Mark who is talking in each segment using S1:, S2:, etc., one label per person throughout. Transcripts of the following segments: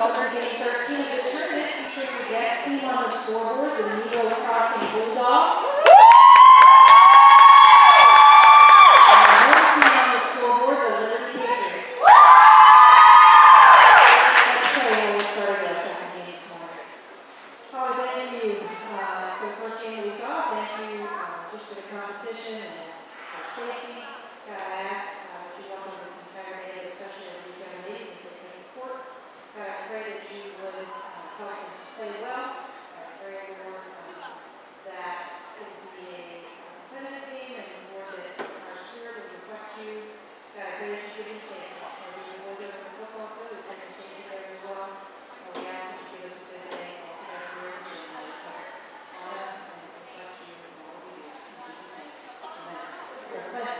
S1: Bulldogs game 13 of the tournament, featuring the guest team on the scoreboard, the Nebo Crossing Bulldogs. And the home team on the scoreboard, the Liberty Patriots. We'll start the second game this morning. Thank you for the first game we saw. Thank you just to the competition and safety. I asked what you want from this entire day, especially of these young ladies as they take court. I pray that you would help them to play well. I pray, Lord, that it would be a competitive game and Lord, that our spirit would reflect you. God, I pray that you give them safety. Whether you boys over the football field, we pray for safety there as well. We ask that you give us a good day. Also, that you would honor and reflect you in all we do. In Jesus' name. Amen. Let's play.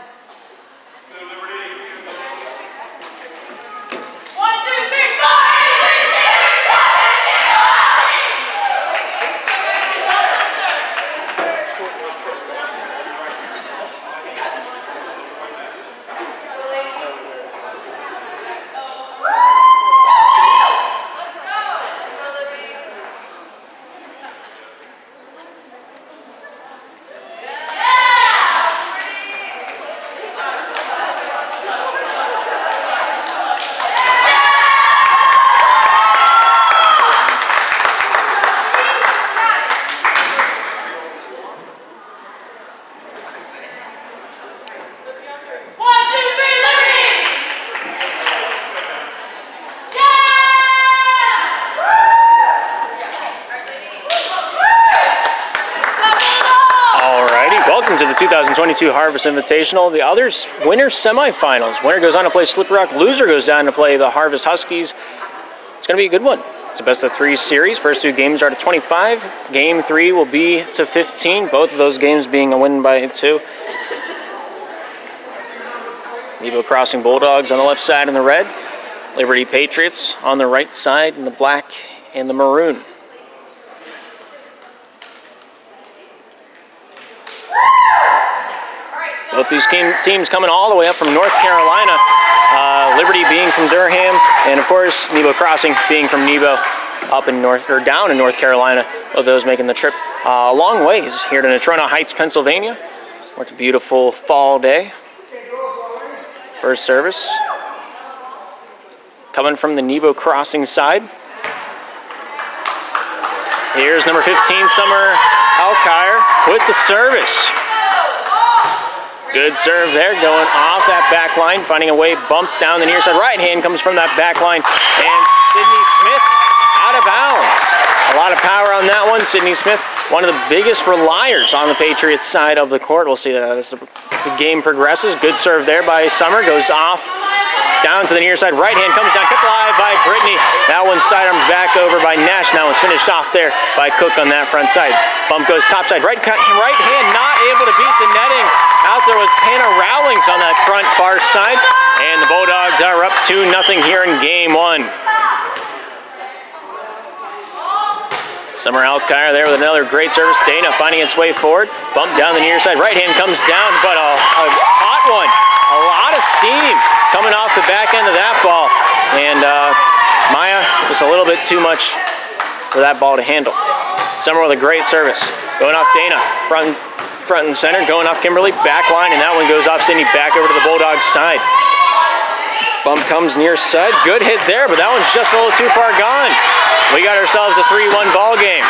S2: To the 2022 Harvest Invitational. The others, winner semifinals. Winner goes on to play Slippery Rock. Loser goes down to play the Harvest Huskies. It's going to be a good one. It's a best of 3 series. First 2 games are to 25. Game 3 will be to 15. Both of those games being a win by 2. Nebo Crossing Bulldogs on the left side in the red. Liberty Patriots on the right side in the black and the maroon. Both these teams coming all the way up from North Carolina. Liberty being from Durham, and of course Nebo Crossing being from Nebo, up in down in North Carolina. Both those making the trip a long ways here to Natrona Heights, Pennsylvania. It's a beautiful fall day. First service coming from the Nebo Crossing side. Here's number 15, Summer Alkire, with the service. Good serve there, going off that back line, finding a way, bump down the near side. Right hand comes from that back line, and Sydney Smith out of bounds. A lot of power on that one. Sydney Smith, one of the biggest reliers on the Patriots side of the court. We'll see that as the game progresses. Good serve there by Summer, goes off down to the near side. Right hand comes down, kept alive by Brittany. That one's sidearm back over by Nash. That one's finished off there by Cook on that front side. Bump goes top side. Right hand not able to beat the netting. Out there was Hannah Rowlings on that front far side. And the Bulldogs are up 2-0 here in game 1. Summer Alkire there with another great service. Dana finding its way forward. Bump down the near side. Right hand comes down, but a hot one. A lot of steam coming off the back end of that ball. And Maya, just a little bit too much for that ball to handle. Summer with a great service. Going off Dana, front and center, going off Kimberly, back line, and that one goes off Sydney, back over to the Bulldogs side. Bump comes near side, good hit there, but that one's just a little too far gone. We got ourselves a 3-1 ball game.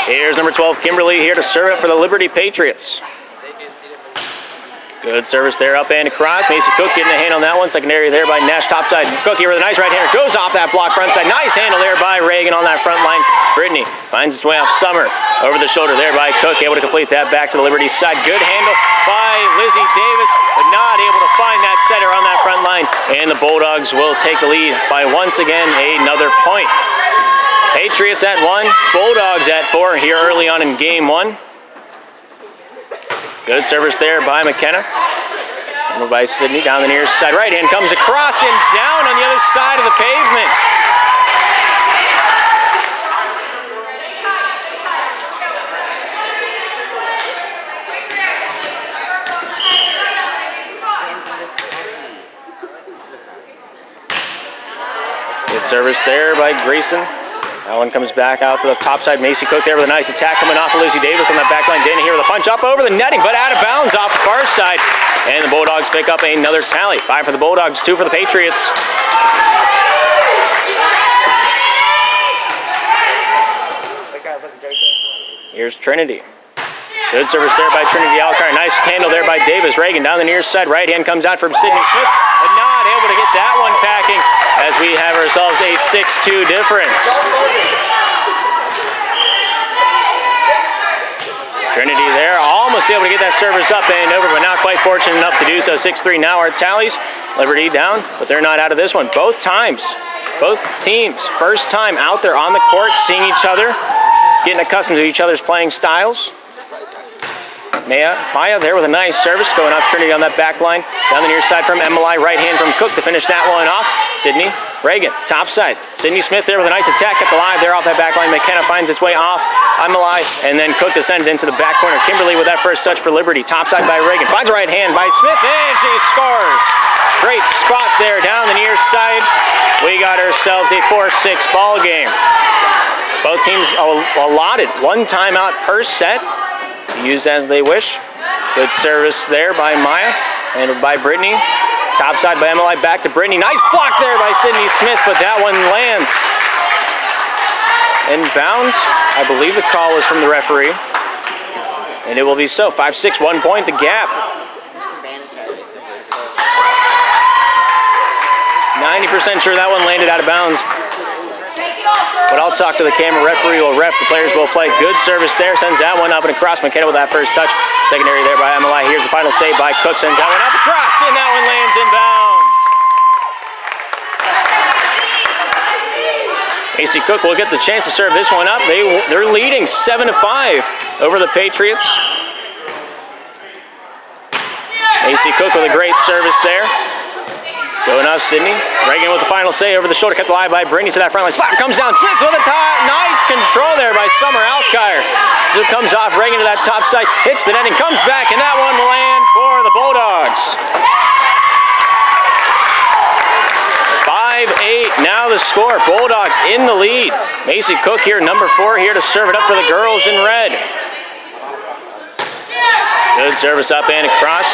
S2: Here's number 12, Kimberly, here to serve it for the Liberty Patriots. Good service there, up and across. Macy Cook getting a hand on that one. Secondary there by Nash, topside. Cook here with a nice right hander. Goes off that block front side. Nice handle there by Reagan on that front line. Brittany finds its way off Summer. Over the shoulder there by Cook. Able to complete that back to the Liberty side. Good handle by Lizzie Davis, but not able to find that setter on that front line. And the Bulldogs will take the lead by once again another point. Patriots at 1, Bulldogs at 4 here early on in game 1. Good service there by McKenna. Handled by Sydney down the near side. Right hand comes across and down on the other side of the pavement. service there by Grayson. That one comes back out to the top side. Macy Cook there with a nice attack coming off of Lizzie Davis on that back line. Dana here with a punch up over the netting, but out of bounds off the far side. And the Bulldogs pick up another tally. 5 for the Bulldogs, 2 for the Patriots. Here's Trinity. Good service there by Trinity Alcar. Nice handle there by Davis. Reagan down the near side. Right hand comes out from Sydney Smith, but not able to get that one packing as we have ourselves a 6-2 difference. Trinity there, almost able to get that service up and over, but not quite fortunate enough to do so. 6-3 now our tallies. Liberty down, but they're not out of this one. Both times, both teams, first time out there on the court, seeing each other, getting accustomed to each other's playing styles. Maya there with a nice service, going off Trinity on that back line. Down the near side from Emily, right hand from Cook to finish that one off. Sydney, Reagan, top side. Sydney Smith there with a nice attack, kept alive there off that back line. McKenna finds its way off Emily, and then Cook descended into the back corner. Kimberly with that first touch for Liberty. Top side by Reagan, finds a right hand by Smith, and she scores. Great spot there down the near side. We got ourselves a 4-6 ball game. Both teams allotted 1 timeout per set. Use as they wish. Good service there by Maya, handled by Brittany. Top side by Emily, back to Brittany. Nice block there by Sydney Smith, but that one lands inbounds. I believe the call was from the referee, and it will be so. 5-6, 1 point, the gap. 90% sure that one landed out of bounds. But I'll talk to the camera. Referee will ref. The players will play. Good service there. Sends that one up and across. McKenna with that first touch. Secondary there by Emily. Here's the final save by Cook. Sends that one up across, and that one lands inbounds. AC Cook will get the chance to serve this one up. They're leading 7-5 over the Patriots. AC Cook with a great service there. Going off Sydney. Reagan with the final say over the shoulder, kept alive by Brittany to that front line. Slap comes down. Smith with a nice control there by Summer Alkire. So it comes off Reagan to that top side, hits the netting, comes back, and that one will land for the Bulldogs. 5-8 now the score. Bulldogs in the lead. Macy Cook here, number 4, here to serve it up for the girls in red. Good service up and across.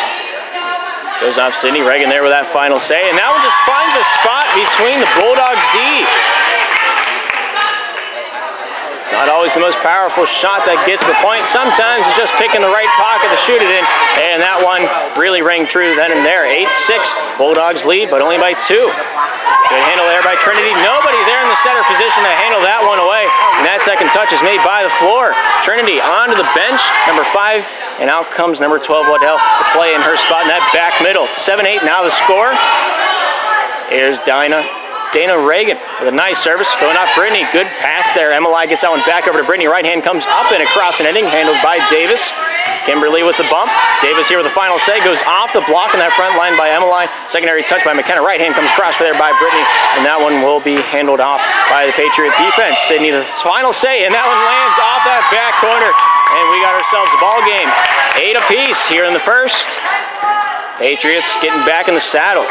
S2: Goes off Sydney. Reagan there with that final say. And that one just finds a spot between the Bulldogs' D. It's not always the most powerful shot that gets the point. Sometimes it's just picking the right pocket to shoot it in. And that one really rang true then and there. 8-6. Bulldogs lead, but only by 2. Good handle there by Trinity. Nobody there in the center position to handle that one away. And that second touch is made by the floor. Trinity onto the bench. Number 5. And out comes number 12, Waddell, to play in her spot in that back middle. 7-8 now the score. Here's Dana Reagan with a nice service. Going off Brittany. Good pass there. Emily gets that one back over to Brittany. Right hand comes up and across an ending. Handled by Davis. Kimberly with the bump. Davis here with the final say. Goes off the block in that front line by Emily. Secondary touch by McKenna. Right hand comes across for there by Brittany. And that one will be handled off by the Patriot defense. Sydney the final say. And that one lands off that back corner. And we got ourselves a ball game. 8 apiece here in the first. Patriots getting back in the saddle.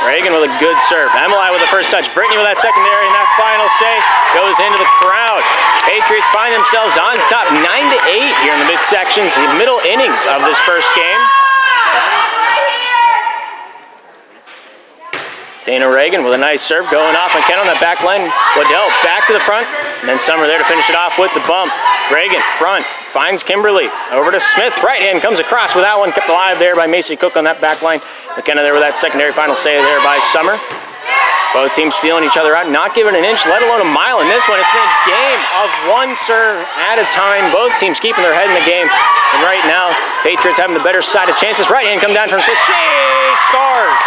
S2: Reagan with a good serve. Emily with the first touch. Brittany with that secondary, and that final say goes into the crowd. Patriots find themselves on top 9-8 here in the midsections, the middle innings of this first game. Dana Reagan with a nice serve going off. McKenna on that back line. Waddell back to the front. And then Summer there to finish it off with the bump. Reagan front. Finds Kimberly. Over to Smith. Right hand comes across with that one. Kept alive there by Macy Cook on that back line. McKenna there with that secondary final say there by Summer. Both teams feeling each other out. Not giving an inch, let alone a mile in this one. It's been a game of 1 serve at a time. Both teams keeping their head in the game. And right now, Patriots having the better side of chances. Right hand come down from 6. She scores!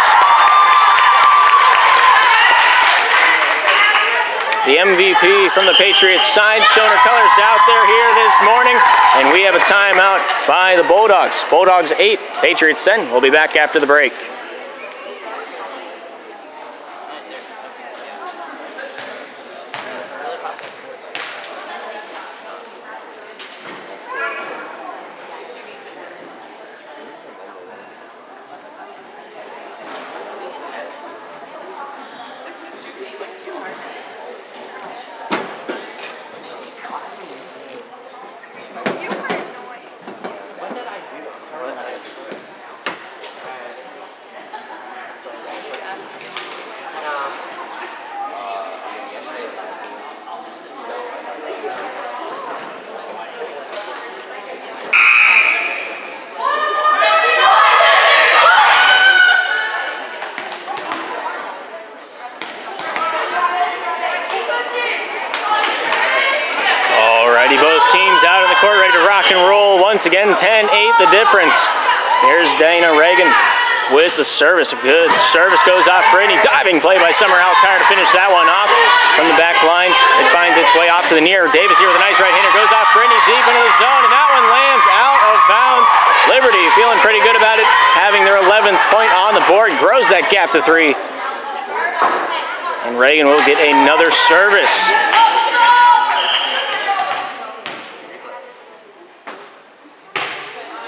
S2: The MVP from the Patriots side showing her colors out there here this morning. And we have a timeout by the Bulldogs. Bulldogs 8, Patriots 10. We'll be back after the break. teams out in the court ready to rock and roll. Once again, 10-8 the difference. Here's Dana Reagan with the service. A good service goes off Brittany. Diving play by Summer Alcar to finish that one off from the back line. It finds its way off to the near. Davis here with a nice right-hander. Goes off Brittany deep into the zone, and that one lands out of bounds. Liberty feeling pretty good about it, having their 11th point on the board. Grows that gap to 3. And Reagan will get another service.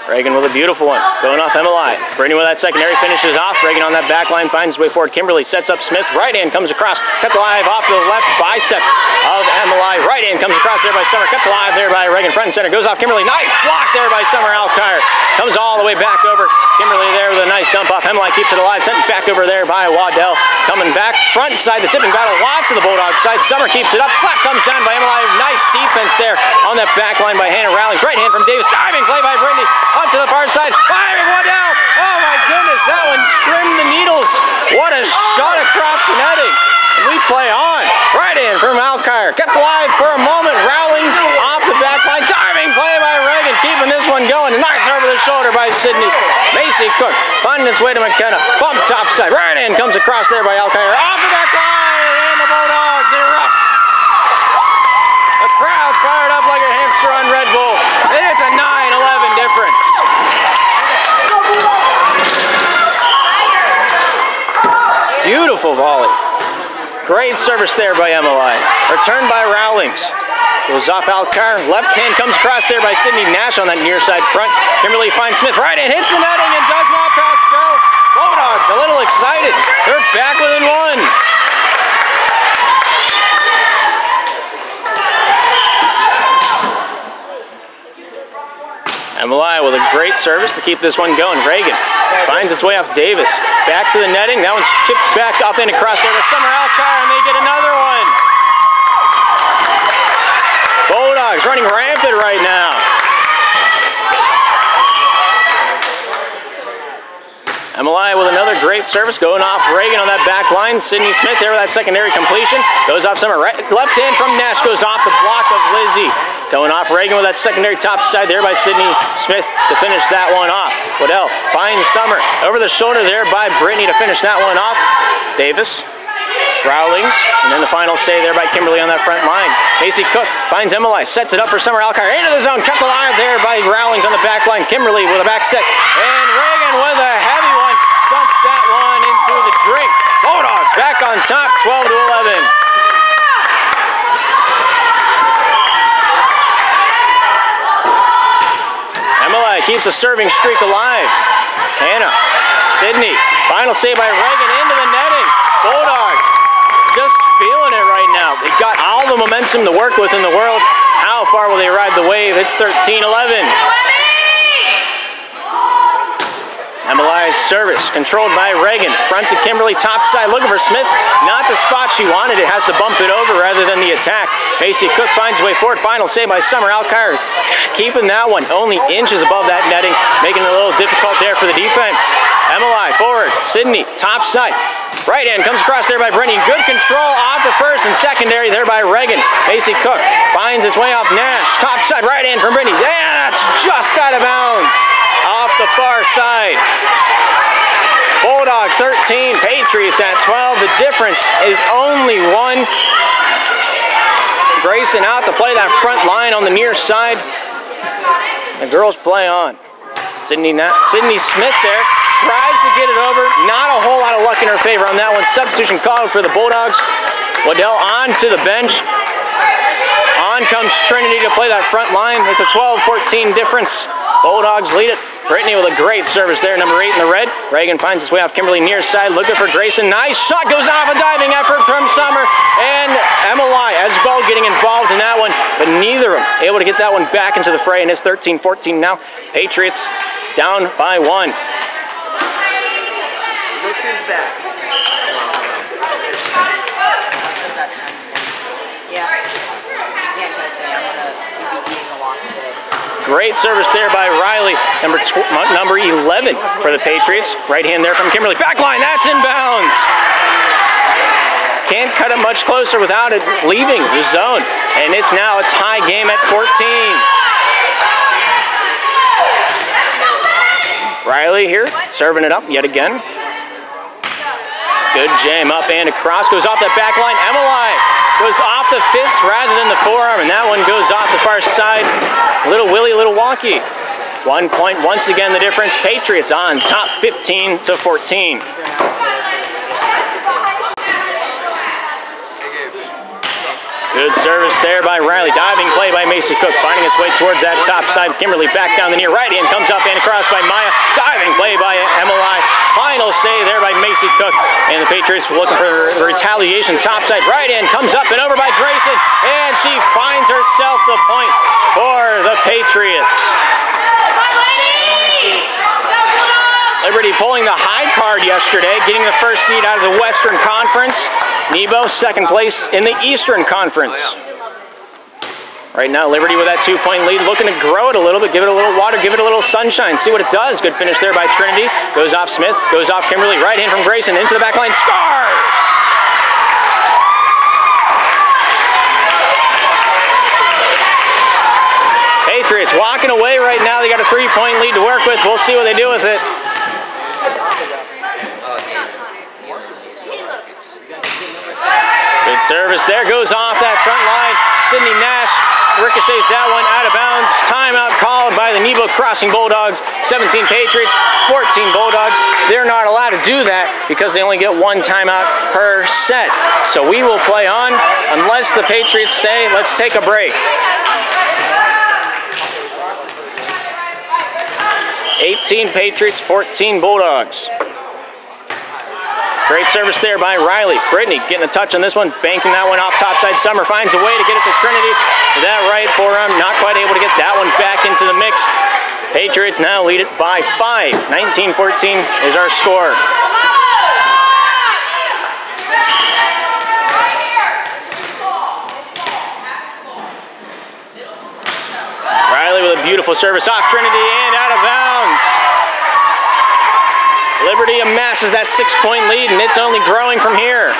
S2: Reagan with a beautiful one, going off Emily. Brittany with that secondary, finishes off. Reagan on that back line, finds his way forward. Kimberly sets up Smith. Right hand comes across, kept alive off to the left bicep of Emily. Right hand comes across there by Summer, kept alive there by Reagan. Front and center, goes off Kimberly. Nice block there by Summer Alcar. Comes all the way back over. Kimberly there with a nice dump off. Emily keeps it alive, sent back over there by Waddell. Coming back, front side, the tipping battle lost to the Bulldogs side. Summer keeps it up. Slap comes down by Emily. Nice defense there on that back line by Hannah Rowlings. Right hand from Davis. Diving play by Brittany. Up to the far side. Firing one down. Oh my goodness, that one trimmed the needles. What a shot across the netting. And we play on. Right in from Alcar. Kept alive for a moment. Rowlings off the back line. Diving play by Reagan. Keeping this one going. Nice over the shoulder by Sydney. Macy Cook finding its way to McKenna. Bump top side. Right in comes across there by Alcar. Off the back line. And the Bulldogs erupt. The crowd's fired up like a hamster on Red Bull. And it's a 9-11 difference. Beautiful volley. Great service there by Emily. Returned by Rowlings. Goes off Alcar. Left hand comes across there by Sydney Nash on that near side front. Kimberly finds Smith. Right hand hits the netting and does not pass go. Bulldogs a little excited. They're back within 1. Emily with a great service to keep this one going. Reagan finds its way off Davis. Back to the netting. That one's chipped back up and across there to Summer Alcar, and they get another one. Bulldogs running rampant right now. Emily with another great service going off Reagan on that back line. Sydney Smith there with that secondary completion. Goes off Summer. Right, left hand from Nash goes off the block of Lizzie. Going off Reagan with that secondary top side there by Sydney Smith to finish that one off. Waddell finds Summer over the shoulder there by Brittany to finish that one off. Davis, Rowlings, and then the final say there by Kimberly on that front line. Macy Cook finds Emily, sets it up for Summer Alcar into the zone, kept alive there by Rowlings on the back line. Kimberly with a back set, and Reagan with a heavy one dumps that one into the drink. Bulldogs back on top, 12-11. Emily keeps the serving streak alive. Hannah, Sydney, final save by Reagan into the netting. Bulldogs just feeling it right now. They've got all the momentum to work with in the world. How far will they ride the wave? It's 13-11. Emily's service controlled by Reagan. Front to Kimberly, top side, looking for Smith. Not the spot she wanted. It has to bump it over rather than the attack. Macy Cook finds her way forward. Final save by Summer Alcar. Keeping that one only inches above that netting, making it a little difficult there for the defense. Emily forward. Sydney, top side. Right hand comes across there by Brittany. Good control off the first and secondary there by Reagan. Macy Cook finds its way off Nash. Top side, right hand from Brittany. Yeah, that's just out of bounds. Off the far side. Bulldogs 13, Patriots at 12. The difference is only 1. Grayson out to play that front line on the near side. The girls play on. Sydney Smith there tries to get it over. Not a whole lot of luck in her favor on that one. Substitution called for the Bulldogs. Waddell on to the bench. On comes Trinity to play that front line. It's a 12-14 difference. Bulldogs lead it. Brittany with a great service there, number 8 in the red. Reagan finds his way off Kimberly near side, looking for Grayson. Nice shot, goes off a diving effort from Summer. And Emily as well getting involved in that one, but neither of them able to get that one back into the fray, and it's 13-14 now. Patriots down by 1.
S3: Look who's back.
S2: Great service there by Riley, number 11 for the Patriots. Right hand there from Kimberly. Back line, that's inbounds. can't cut it much closer without it leaving the zone. And it's now a tie game at 14s. Riley here, serving it up yet again. Good jam up and across, goes off that back line. Emily goes off the fist rather than the forearm, and that one goes off the far side. Little Willie, little wonky. 1 point, once again the difference. Patriots on top 15-14. Good service there by Riley. Diving play by Macy Cook, finding its way towards that top side. Kimberly back down the near right hand, comes up and across by Maya. Diving play by Emily. Final save there by Macy Cook. And the Patriots looking for retaliation. Top side right hand comes up and over by Grayson. And she finds herself the point for the Patriots. Liberty pulling the high card yesterday, getting the first seed out of the Western Conference. Nebo, second place in the Eastern Conference. Right now, Liberty with that 2-point lead, looking to grow it a little bit, give it a little water, give it a little sunshine, see what it does. Good finish there by Trinity. Goes off Smith, goes off Kimberly, right hand from Grayson, into the back line, scores! Patriots walking away right now. They got a 3-point lead to work with. We'll see what they do with it. Good service there, goes off that front line. Sydney Nash ricochets that one out of bounds. Timeout called by the Nebo Crossing Bulldogs. 17 Patriots, 14 Bulldogs. They're not allowed to do that because they only get 1 timeout per set. So we will play on unless the Patriots say, let's take a break. 18 Patriots, 14 Bulldogs. Great service there by Riley. Brittany getting a touch on this one, banking that one off topside. Summer finds a way to get it to Trinity. That right forearm, not quite able to get that one back into the mix. Patriots now lead it by 5. 19-14 is our score. Riley with a beautiful service off Trinity and out of bounds. Liberty amasses that 6-point lead, and it's only growing from here.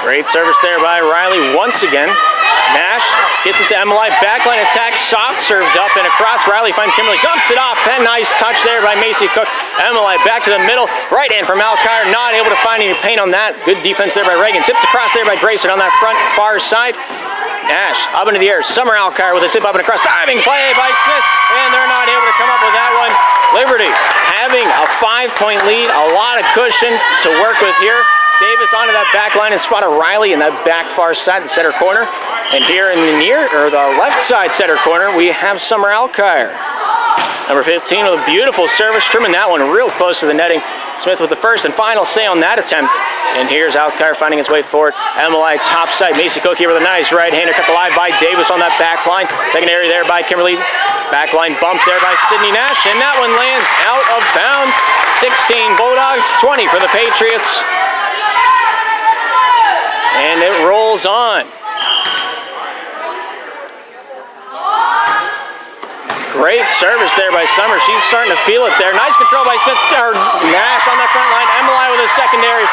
S2: Great service there by Riley once again. Nash gets it to Emily, backline attack, soft served up and across. Riley finds Kimberly, dumps it off, and nice touch there by Macy Cook. Emily back to the middle, right hand from Alkire, not able to find any paint on that. Good defense there by Reagan, tipped across there by Grayson on that front far side. Nash up into the air, Summer Alkire with a tip up and across, diving play by Smith, and they're not able to come up with that one. Liberty having a 5-point lead, a lot of cushion to work with here. Davis onto that back line and spotted Riley in that back far side, the center corner. And here in the the left side center corner, we have Summer Alkire. Number 15 with a beautiful service, trimming that one real close to the netting. Smith with the first and final say on that attempt. And here's Alkire finding his way forward. Emily topside, Macy Cook here with a nice right-hander, cut the line by Davis on that back line. Secondary there by Kimberly. Backline bump there by Sydney Nash, and that one lands out of bounds. 16 Bulldogs, 20 for the Patriots. And it rolls on. Great service there by Summer. She's starting to feel it there. Nice control by Smith, or Nash on that front line. Emily with a secondary.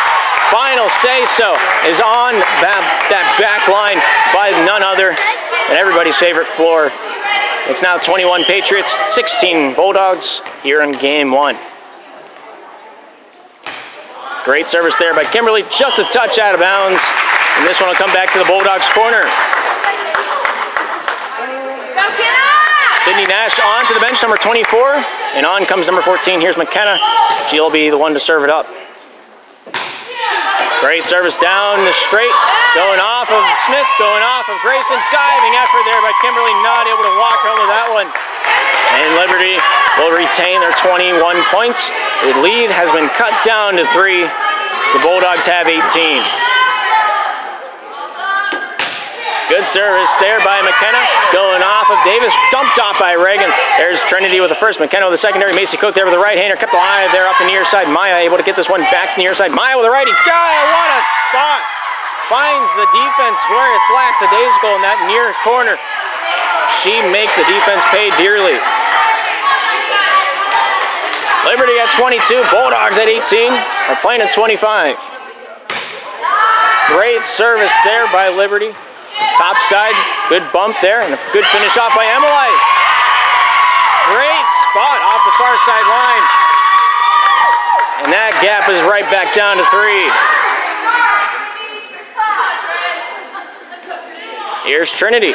S2: Final say-so is on that back line by none other than everybody's favorite floor. It's now 21 Patriots, 16 Bulldogs here in game 1. Great service there by Kimberly, just a touch out of bounds. And this one will come back to the Bulldogs corner. Sydney Nash on to the bench, number 24. And on comes number 14. Here's McKenna. She'll be the one to serve it up. Great service down the straight. Going off of Smith, going off of Grayson. Diving effort there by Kimberly. Not able to walk home with that one. And Liberty will retain their 21 points. The lead has been cut down to 3. So the Bulldogs have 18. Good service there by McKenna. Going off of Davis. Dumped off by Reagan. There's Trinity with the first. McKenna with the secondary. Macy Cook there with the right-hander. Kept alive there up the near side. Maya able to get this one back to the near side. Maya with the righty. God, what a spot. Finds the defense where it's lackadaisical in that near corner. She makes the defense pay dearly. Liberty at 22, Bulldogs at 18. Are playing at 25. Great service there by Liberty. Top side, good bump there, and a good finish off by Emily. Great spot off the far side line. And that gap is right back down to 3. Here's Trinity.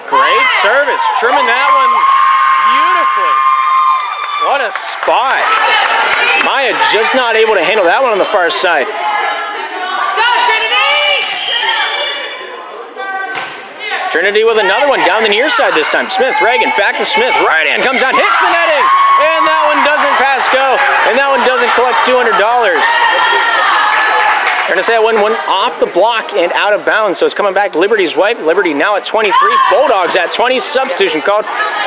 S2: Great service, trimming that one beautifully. What a spot. Maya just not able to handle that one on the far side. Trinity with another one down the near side this time. Smith, Reagan, back to Smith. Right hand comes out, hits the netting. And that one doesn't pass go. And that one doesn't collect $200. We're going to say that one went off the block and out of bounds. So it's coming back Liberty's way. Liberty now at 23. Bulldogs at 20. Substitution called.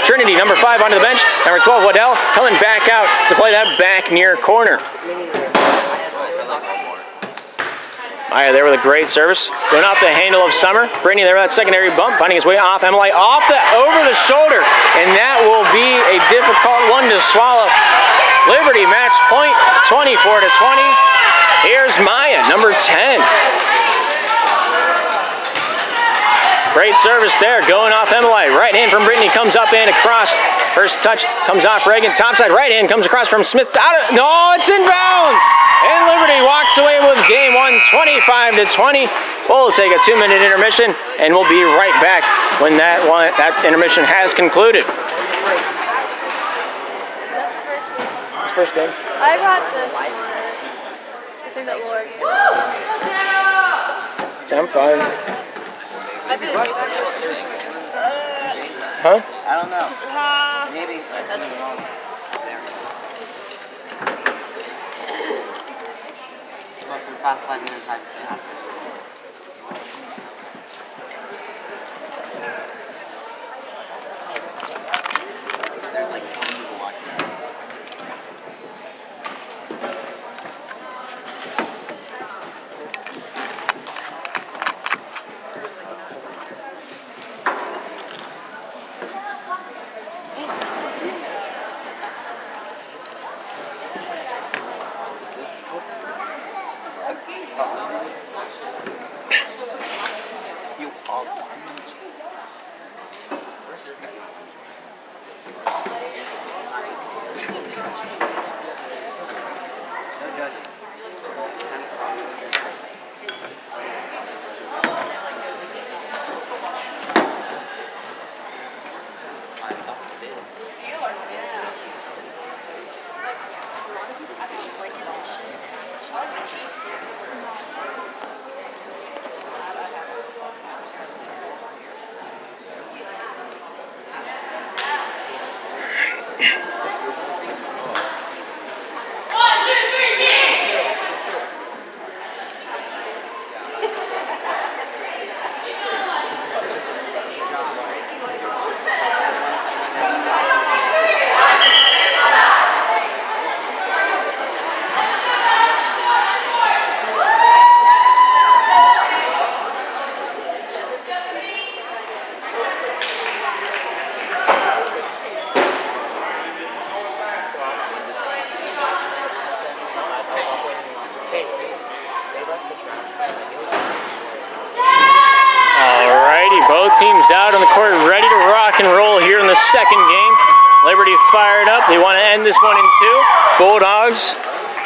S2: Trinity, number 5, onto the bench. Number 12, Waddell, coming back out to play that back near corner. Maya there with a great service. Going off the handle of Summer. Brittany there with that secondary bump. Finding his way off. Emily off over the shoulder. And that will be a difficult one to swallow. Liberty match point, 24-20. Here's Maya, number 10. Great service there, going off Emily. Right hand from Brittany comes up and across. First touch comes off Reagan. Topside right hand comes across from Smith. No, it's in bounds. And Liberty walks away with game one, 25-20. We'll take a 2-minute intermission, and we'll be right back when that intermission has concluded. First game.
S3: I got this one. I think that Laura gave me.
S2: I'm fine.
S3: I did.
S4: I
S2: Huh?
S4: don't know. Maybe I said it wrong. There. But for the past 5 minutes, I've been asking. There's like 20 people watching that.
S2: Teams out on the court, ready to rock and roll here in the second game. Liberty fired up. They want to end this one in 2. Bulldogs,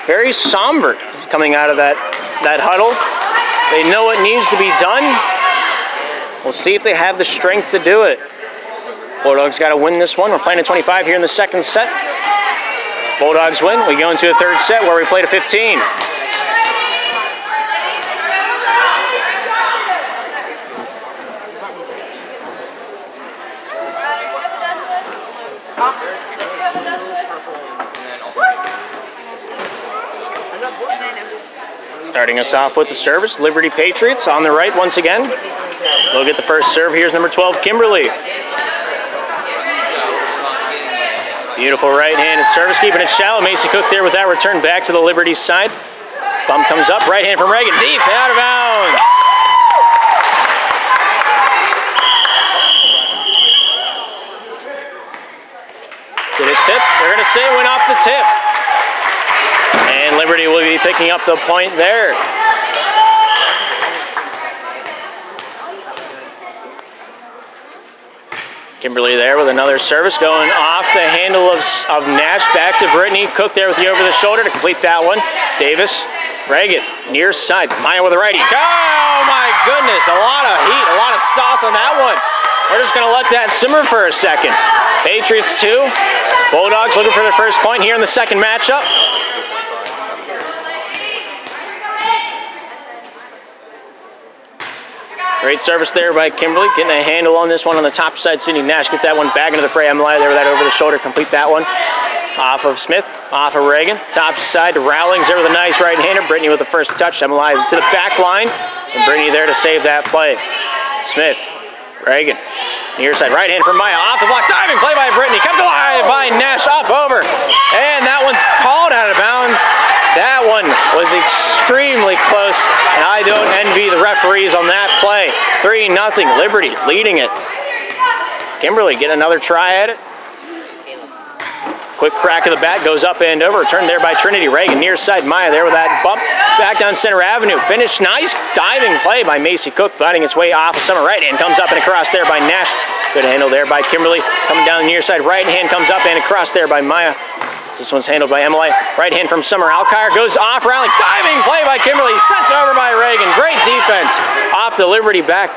S2: very somber coming out of that huddle. They know what needs to be done. We'll see if they have the strength to do it. Bulldogs got to win this one. We're playing at 25 here in the second set. Bulldogs win. We go into a third set where we play to 15. Starting us off with the service, Liberty Patriots on the right once again. We'll get the first serve. Here's number 12, Kimberly. Beautiful right-handed service, keeping it shallow. Macy Cook there with that return back to the Liberty side. Bump comes up, right hand from Reagan, deep, out of bounds. Did it tip? They're going to say it went off the tip. And Liberty will be picking up the point there. Kimberly there with another service going off the handle of Nash. Back to Brittany. Cook there with the over the shoulder to complete that one. Davis, Reagan, near side. Maya with a righty. Oh my goodness, a lot of heat, a lot of sauce on that one. We're just going to let that simmer for a second. Patriots 2. Bulldogs looking for their first point here in the second matchup. Great service there by Kimberly, getting a handle on this one on the top side. Sydney Nash gets that one back into the fray. Emily there with that over the shoulder, complete that one. Off of Smith, off of Reagan, top side to Rowlings there with a nice right-hander. Brittany with the first touch. Emily to the back line, and Brittany there to save that play. Smith, Reagan, near side, right hand from Maya, off the block, diving play by Brittany, kept alive by Nash, up over, and that one's called out of bounds. That one was extremely close, and I don't envy the referees on that play. 3-0, Liberty leading it. Kimberly get another try at it. Quick crack of the bat, goes up and over, turned there by Trinity. Reagan near side, Maya there with that bump, back down Center Avenue. Finish, nice diving play by Macy Cook, fighting its way off of Summer right hand, comes up and across there by Nash. Good handle there by Kimberly, coming down the near side, right hand comes up and across there by Maya. This one's handled by Emily. Right hand from Summer. Alkire goes off. Rowling. Diving play by Kimberly. Sent over by Reagan. Great defense. Off the Liberty back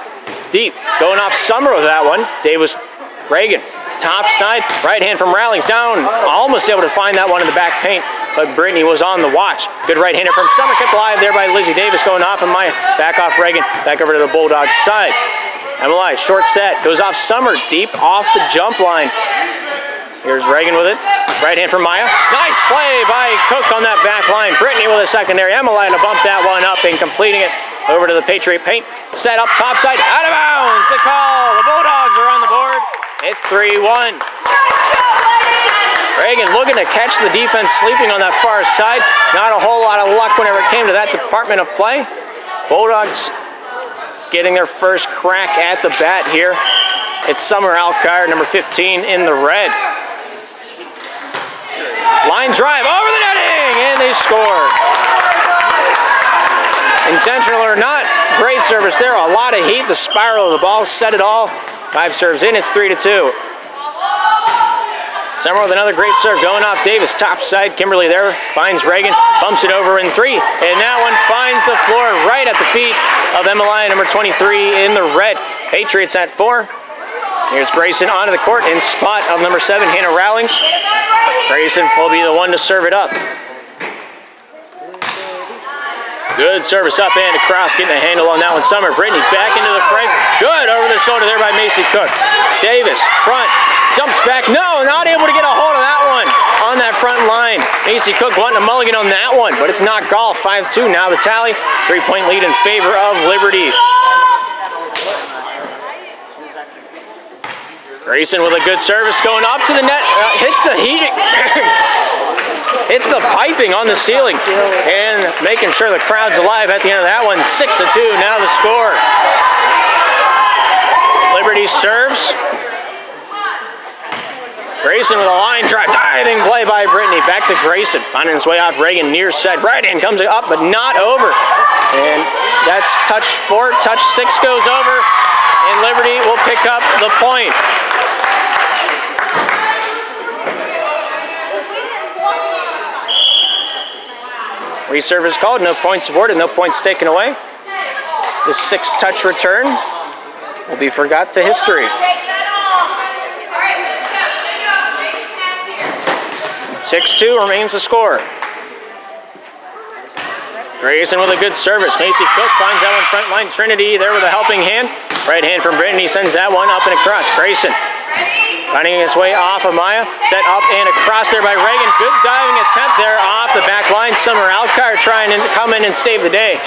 S2: deep. Going off Summer with that one. Davis, Reagan. Top side. Right hand from Rowlings. Down. Almost able to find that one in the back paint. But Brittany was on the watch. Good right hander from Summer. Kept alive there by Lizzie Davis. Going off and Maya. Back off Reagan. Back over to the Bulldogs side. Emily. Short set. Goes off Summer. Deep off the jump line. Here's Reagan with it. Right hand from Maya. Nice play by Cook on that back line. Brittany with a secondary. Emily to bump that one up and completing it over to the Patriot paint. Set up top side. Out of bounds. The call. The Bulldogs are on the board. It's 3-1. Reagan looking to catch the defense sleeping on that far side. Not a whole lot of luck whenever it came to that department of play. Bulldogs getting their first crack at the bat here. It's Summer Alkire, number 15 in the red. Line drive over the netting, and they score. Intentional or not, great service there. A lot of heat. The spiral of the ball set it all. 5 serves in. It's 3-2. Summer with another great serve going off Davis. Top side. Kimberly there finds Reagan. Bumps it over in 3. And that one finds the floor right at the feet of Emily, number 23 in the red. Patriots at 4. Here's Grayson onto the court in spot of number 7, Hannah Rowlings. Grayson will be the one to serve it up. Good service up and across, getting a handle on that one. Summer, Brittany back into the frame. Good over the shoulder there by Macy Cook. Davis, front, dumps back. No, not able to get a hold of that one on that front line. Macy Cook wanting a mulligan on that one, but it's not golf. 5-2 now the tally. 3-point lead in favor of Liberty. Grayson with a good service going up to the net, hits the heating, hits the piping on the ceiling, and making sure the crowd's alive at the end of that one. 6-2 now the score. Liberty serves. Grayson with a line drive, diving play by Brittany. Back to Grayson, finding his way off Reagan, near side. Right hand comes up, but not over. And that's touch 4, touch 6 goes over, and Liberty will pick up the point. Reserve is called, no points awarded, no points taken away. The 6-touch return will be forgot to history. 6-2 remains the score. Grayson with a good service. Macy Cook finds that one front line. Trinity there with a helping hand. Right hand from Brittany sends that one up and across. Grayson finding its way off of Maya. Set up and across there by Reagan. Good diving attempt there off the back line. Summer Alkire trying to come in and save the day.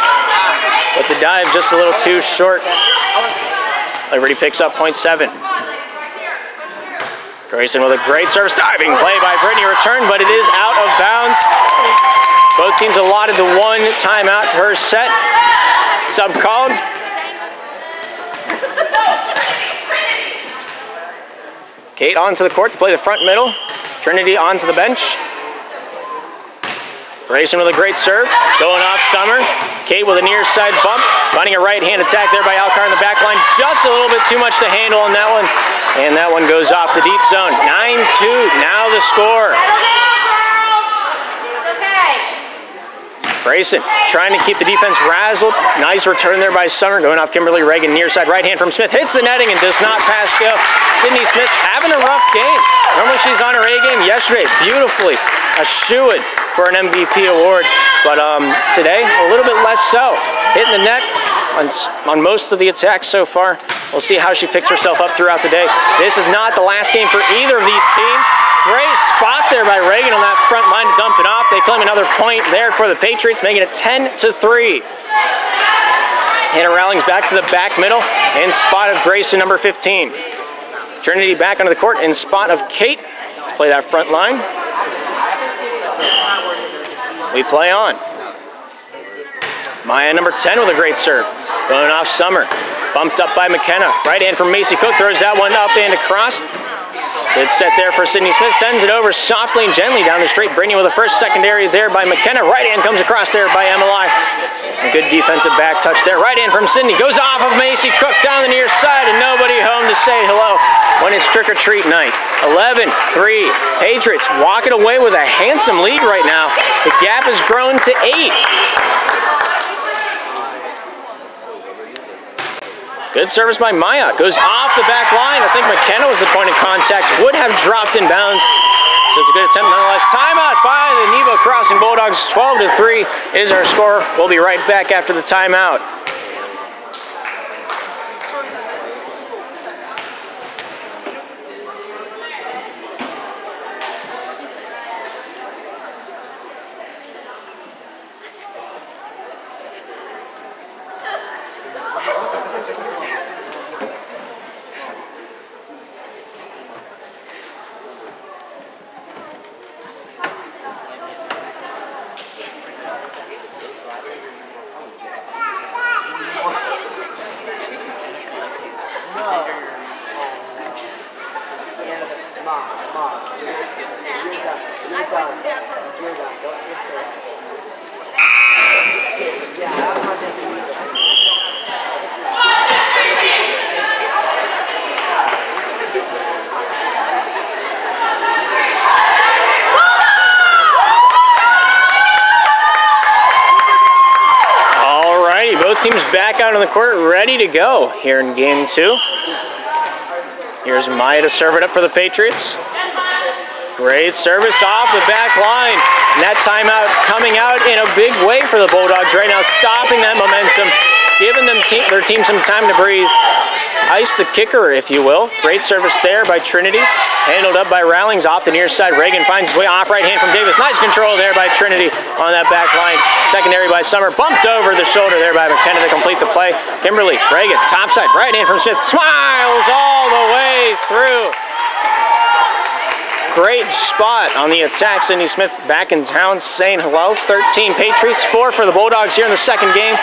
S2: But the dive just a little too short. Liberty picks up point 7. Grayson with a great service. Diving play by Brittany. Return, but it is out of bounds. Both teams allotted the 1 timeout per set. Sub called. Kate onto the court to play the front middle. Trinity onto the bench. Grayson with a great serve, going off Summer. Kate with a near side bump, finding a right-hand attack there by Alcar in the back line. Just a little bit too much to handle on that one. And that one goes off the deep zone. 9-2, now the score. Grayson trying to keep the defense razzled. Nice return there by Summer, going off Kimberly Reagan. Near side right hand from Smith, hits the netting and does not pass go. Sydney Smith having a rough game. Normally she's on her A game. Yesterday, beautifully, a shoo-in for an MVP award. But today, a little bit less so. Hitting the net on most of the attacks so far. We'll see how she picks herself up throughout the day. This is not the last game for either of these teams. Great spot there by Reagan on that front line to dump it off. They claim another point there for the Patriots, making it 10-3. Hannah Rowlings back to the back middle in spot of Grayson, number 15. Trinity back onto the court in spot of Kate. Play that front line. We play on. Maya, number 10, with a great serve. Going off Summer. Bumped up by McKenna. Right hand from Macy Cook. Throws that one up and across. Good set there for Sydney Smith. Sends it over softly and gently down the straight. Brittany with the first secondary there by McKenna. Right hand comes across there by Emily. A good defensive back touch there. Right hand from Sydney. Goes off of Macy Cook down the near side and nobody home to say hello when it's trick-or-treat night. 11-3. Patriots walking away with a handsome lead right now. The gap has grown to 8. Good service by Maya. Goes off the back line. I think McKenna was the point of contact. Would have dropped in bounds. So it's a good attempt nonetheless. Timeout by the Nebo Crossing Bulldogs. 12-3 is our score. We'll be right back after the timeout. Teams back out on the court, ready to go here in game 2. Here's Maya to serve it up for the Patriots. Great service off the back line. And that timeout coming out in a big way for the Bulldogs right now, stopping that momentum, giving them their team some time to breathe. Ice the kicker, if you will. Great service there by Trinity. Handled up by Rowlings off the near side. Reagan finds his way off right hand from Davis. Nice control there by Trinity on that back line. Secondary by Summer. Bumped over the shoulder there by McKenna to complete the play. Kimberly, Reagan, top side. Right hand from Smith. Smiles all the way through. Great spot on the attack. Sydney Smith back in town saying hello. 13 Patriots, 4 for the Bulldogs here in the second game.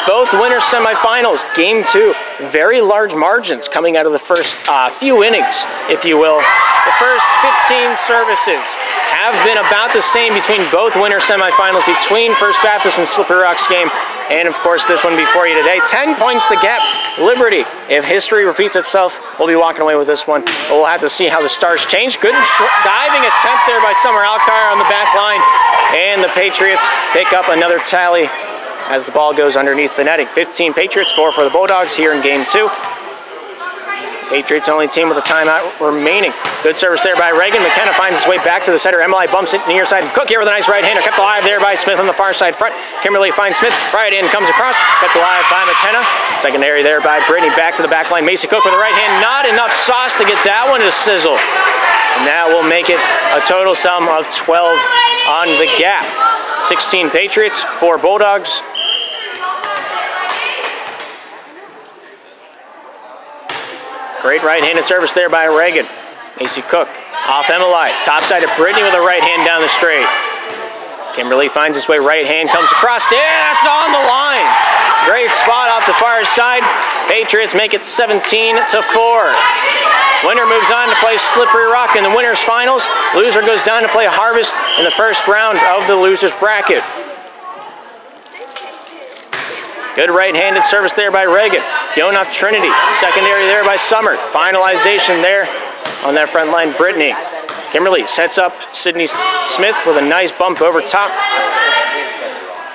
S2: Both winners semifinals. Game 2, very large margins coming out of the first few innings, if you will. The first 15 services have been about the same between both winner semifinals, between First Baptist and Slippery Rock's game. And of course, this one before you today. 10 points the gap. Liberty, if history repeats itself, we'll be walking away with this one. But we'll have to see how the stars change. Good diving attempt there by Summer Alcar on the back line. And the Patriots pick up another tally as the ball goes underneath the netting. 15 Patriots, 4 for the Bulldogs here in game 2. Patriots only team with a timeout remaining. Good service there by Reagan. McKenna finds his way back to the center. Emily bumps it near side. Cook here with a nice right hander. Kept alive there by Smith on the far side front. Kimberly finds Smith. Right in comes across. Kept alive by McKenna. Secondary there by Brittany. Back to the back line. Macy Cook with the right hand. Not enough sauce to get that one to sizzle. And that will make it a total sum of 12 on the gap. 16 Patriots, 4 Bulldogs. Great right-handed service there by Reagan. Macy Cook off Emily. Top side of Brittany with a right hand down the straight. Kimberly finds his way right hand, comes across. Yeah, it's on the line. Great spot off the far side. Patriots make it 17-4. Winner moves on to play Slippery Rock in the winners finals. Loser goes down to play Harvest in the first round of the losers bracket. Good right-handed service there by Reagan. Going off Trinity. Secondary there by Summer. Finalization there on that front line, Brittany. Kimberly sets up Sydney Smith with a nice bump over top.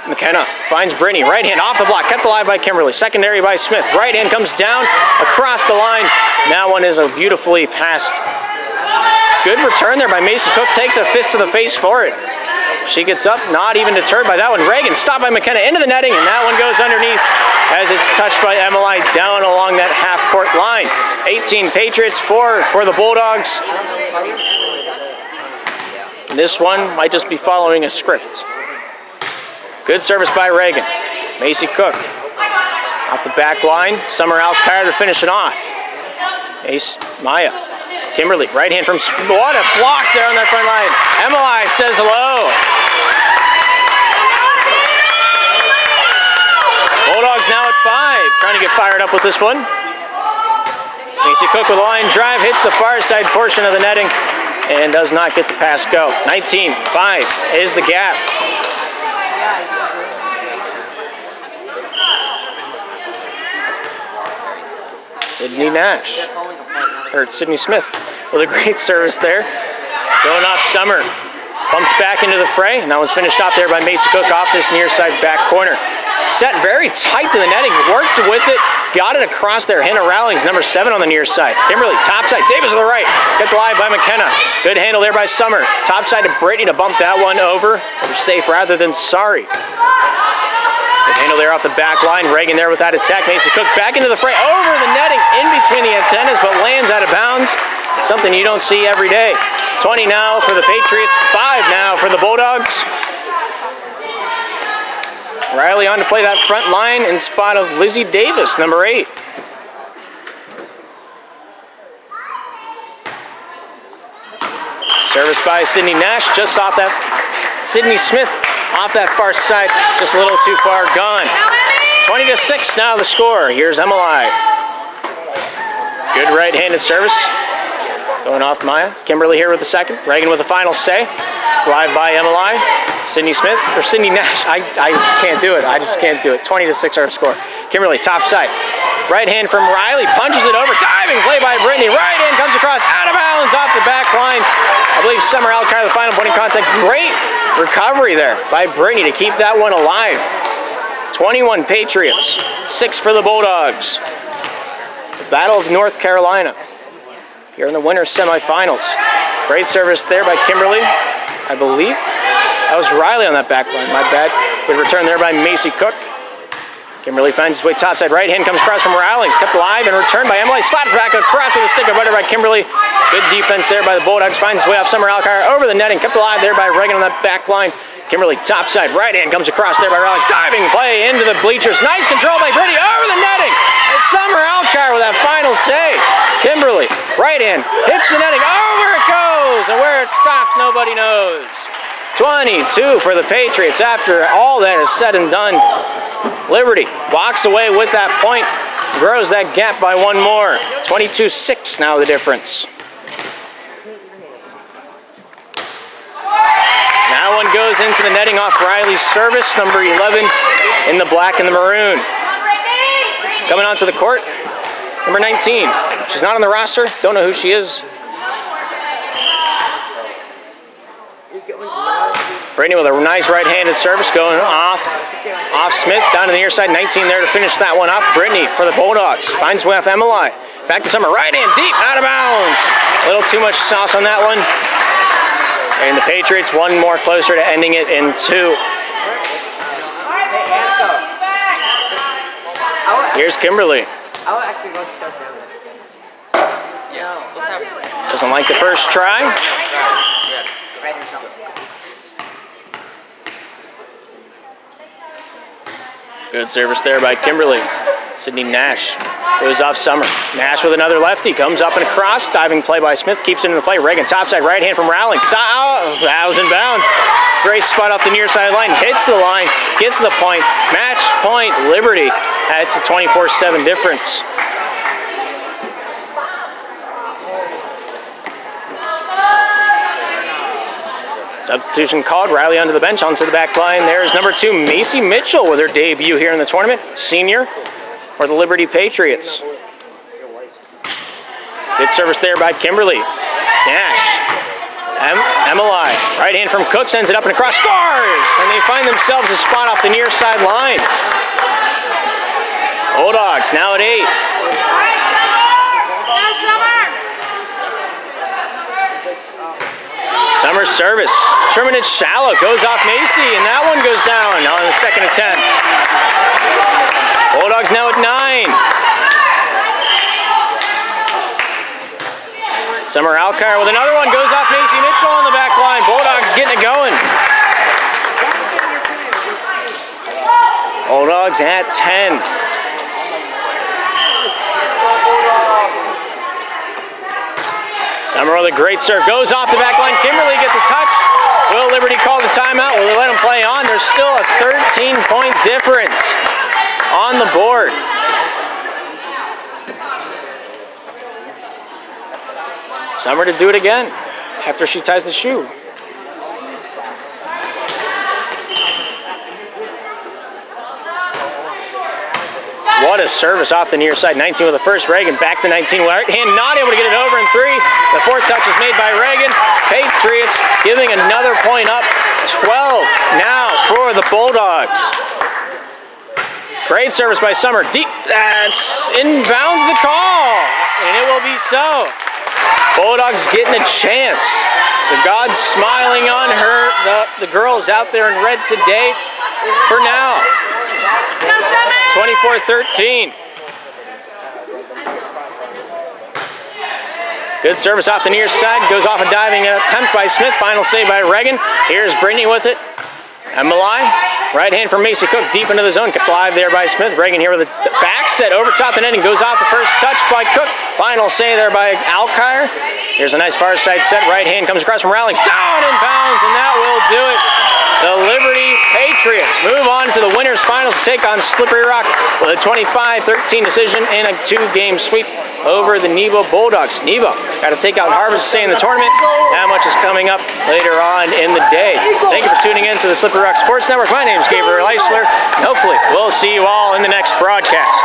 S2: McKenna finds Brittany. Right hand off the block. Kept alive by Kimberly. Secondary by Smith. Right hand comes down across the line. That one is a beautifully passed. Good return there by Macy Cook. Takes a fist to the face for it. She gets up, not even deterred by that one. Reagan stopped by McKenna into the netting, and that one goes underneath as it's touched by Emily down along that half-court line. 18 Patriots, 4 for the Bulldogs. This one might just be following a script. Good service by Reagan. Macy Cook off the back line. Summer Alcar to finish it off. Ace Maya. Kimberly, right hand from, what a block there on that front line. Emily says hello. Bulldogs now at 5, trying to get fired up with this one. Macy Cook with a line drive, hits the far side portion of the netting and does not get the pass go. 19-5 is the gap. Sydney Smith with a great service there. Going off Summer. Bumped back into the fray, and that was finished off there by Macy Cook off this near side back corner. Set very tight to the netting, worked with it, got it across there. Hannah Rowlings, number 7 on the near side. Kimberly, top side, Davis on the right. Kept alive by McKenna. Good handle there by Summer. Top side to Brittany to bump that one over. Safe rather than sorry. Good handle there off the back line. Reagan there with that attack. Macy Cook back into the fray, over the netting, in between the antennas, but lands out of bounds. Something you don't see every day. 20 now for the Patriots, 5 now for the Bulldogs. Riley on to play that front line in spot of Lizzie Davis, number 8. Service by Sydney Nash, just off that. Sydney Smith off that far side, just a little too far gone. 20-6 now the score. Here's Emily. Good right-handed service. Going off Maya. Kimberly here with the second. Reagan with the final say. Drive by Emily. Sydney Smith, or Sydney Nash. I can't do it. I just can't do it. 20-6 our score. Kimberly, top side. Right hand from Riley. Punches it over. Diving play by Brittany. Right hand comes across. Out of bounds off the back line. I believe Summer Alcar, the final point of contact. Great recovery there by Brittany to keep that one alive. 21 Patriots. 6 for the Bulldogs. The Battle of North Carolina. Here in the winners semifinals. Great service there by Kimberly, I believe. That was Riley on that back line, my bad. Good return there by Macy Cook. Kimberly finds his way topside. Right hand comes across from Rowlings. Kept alive and returned by Emily. Slaps back across with a stick of butter by Kimberly. Good defense there by the Bulldogs. Finds his way off Summer Alcar over the netting. Kept alive there by Reagan on that back line. Kimberly topside. Right hand comes across there by Rowlings. Diving play into the bleachers. Nice control by Brittany over the netting. And Summer Alcar with that final say. Kimberly, right hand, hits the netting. Over it goes. And where it stops, nobody knows. 22 for the Patriots after all that is said and done. Liberty walks away with that point, grows that gap by one more. 22-6 now the difference. That one goes into the netting off Riley's service, number 11 in the black and the maroon. Coming onto the court, number 19. She's not on the roster, don't know who she is. Brittany with a nice right-handed service going off Smith, down to the near side. 19 there to finish that one off. Brittany for the Bulldogs. Finds way off Emily. Back to Summer. Right hand deep, out of bounds. A little too much sauce on that one. And the Patriots one more closer to ending it in 2. Here's Kimberly. Doesn't like the first try. Good service there by Kimberly. Sydney Nash goes off Summer. Nash with another lefty, comes up and across. Diving play by Smith, keeps it in the play. Reagan topside, right hand from Rowling. Stop, that was in bounds. Great spot off the near sideline, hits the line, gets the point. Match point, Liberty. That's a 24-7 difference. Substitution called, Riley onto the bench, onto the back line. There's number 2, Macy Mitchell with her debut here in the tournament. Senior for the Liberty Patriots. Good service there by Kimberly. Nash. Emily. Right hand from Cook, sends it up and across, scores! And they find themselves a spot off the near sideline. Bulldogs now at 8. Summer service. Terminated shallow, goes off Macy, and that one goes down on the second attempt. Bulldogs now at 9. Summer Alkire with another one, goes off Macy Mitchell on the back line. Bulldogs getting it going. Bulldogs at 10. Summer with a great serve, goes off the back line. Kimberly gets a touch. Will Liberty call the timeout? Will they let him play on? There's still a 13-point difference on the board. Summer to do it again after she ties the shoe. What a service off the near side. 19 with the first. Reagan back to 19. Right hand not able to get it over in 3. The fourth touch is made by Reagan. Patriots giving another point up. 12 now for the Bulldogs. Great service by Summer. Deep. That's inbounds the call. And it will be so. Bulldogs getting a chance. The gods smiling on her. The girls out there in red today for now. 24-13. Good service off the near side. Goes off a diving attempt by Smith. Final save by Reagan. Here's Brittany with it. Emily. Right hand from Macy Cook. Deep into the zone. Kept alive there by Smith. Reagan here with a back set over top the netting. Goes off the first touch by Cook. Final save there by Alkire. Here's a nice far side set. Right hand comes across from Rowling. Down in bounds, and that will do it. The Liberty Patriots move on to the winners finals to take on Slippery Rock with a 25-13 decision and a 2-game sweep over the Nebo Bulldogs. Nebo got to take out Harvest to stay in the tournament. That much is coming up later on in the day. Thank you for tuning in to the Slippery Rock Sports Network. My name is Gabriel Eisler. Hopefully, we'll see you all in the next broadcast.